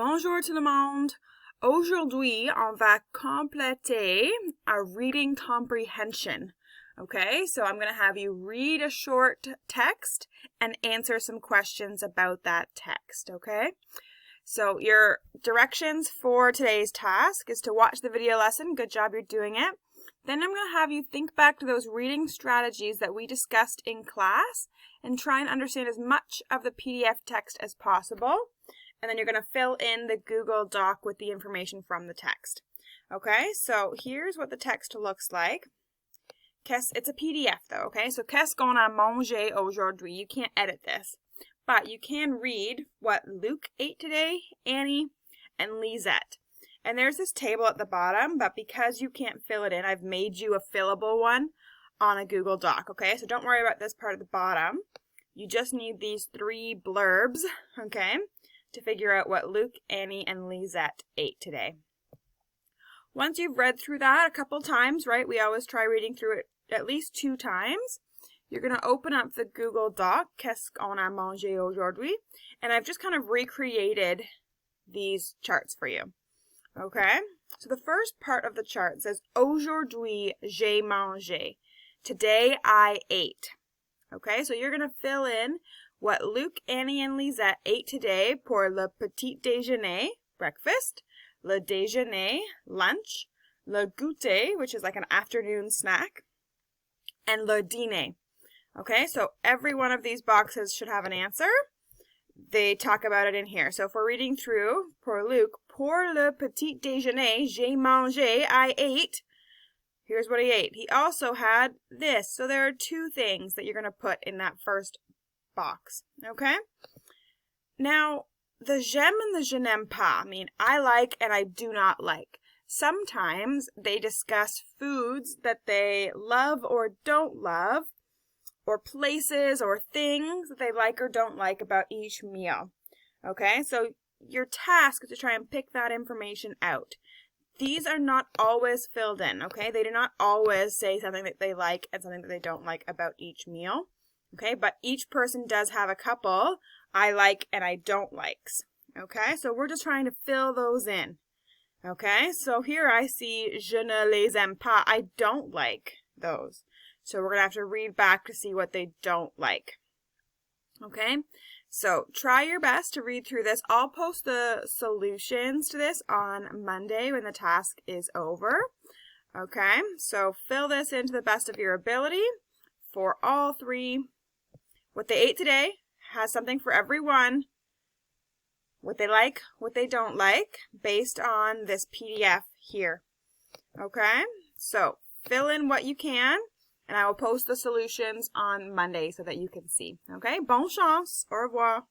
Bonjour tout le monde. Aujourd'hui, on va compléter our reading comprehension. Okay, so I'm going to have you read a short text and answer some questions about that text, okay? So your directions for today's task is to watch the video lesson. Good job, you're doing it. Then I'm going to have you think back to those reading strategies that we discussed in class and try and understand as much of the PDF text as possible. And then you're going to fill in the Google Doc with the information from the text. Okay, so here's what the text looks like. It's a PDF though, okay? So Qu'est, qu'on, aujourd'hui, aujourd'hui. You can't edit this. But you can read what Luke ate today, Annie, and Lisette. And there's this table at the bottom, but because you can't fill it in, I've made you a fillable one on a Google Doc, okay? So don't worry about this part at the bottom. You just need these 3 blurbs, okay, to figure out what Luke, Annie, and Lisette ate today. Once you've read through that a couple times, right, we always try reading through it at least 2 times, you're going to open up the Google Doc, Qu'est, qu'on, mange, aujourd'hui, and I've just kind of recreated these charts for you. Okay, so the first part of the chart says, aujourd'hui, j'ai mangé. Today I ate. Okay, so you're going to fill in what Luke, Annie, and Lisette ate today pour le petit déjeuner, breakfast, le déjeuner, lunch, le goûter, which is like an afternoon snack, and le dîner. Okay, so every one of these boxes should have an answer. They talk about it in here. So if we're reading through, pour Luke, pour le petit déjeuner, j'ai mangé, I ate. Here's what he ate. He also had this. So there are 2 things that you're going to put in that first box. Okay? Now, the j'aime and the je n'aime pas mean I like and I do not like. Sometimes they discuss foods that they love or don't love, or places or things that they like or don't like about each meal. Okay, so your task is to try and pick that information out. These are not always filled in, okay? They do not always say something that they like and something that they don't like about each meal, okay? But each person does have a couple I like and I don't likes, okay? So we're just trying to fill those in, okay? So here I see je ne les aime pas. I don't like those. So we're going to have to read back to see what they don't like. Okay, so try your best to read through this. I'll post the solutions to this on Monday when the task is over. Okay, so fill this in to the best of your ability for all 3. What they ate today has something for everyone. What they like, what they don't like, based on this PDF here. Okay, so fill in what you can. And I will post the solutions on Monday so that you can see. Okay? Bonne chance. Au revoir.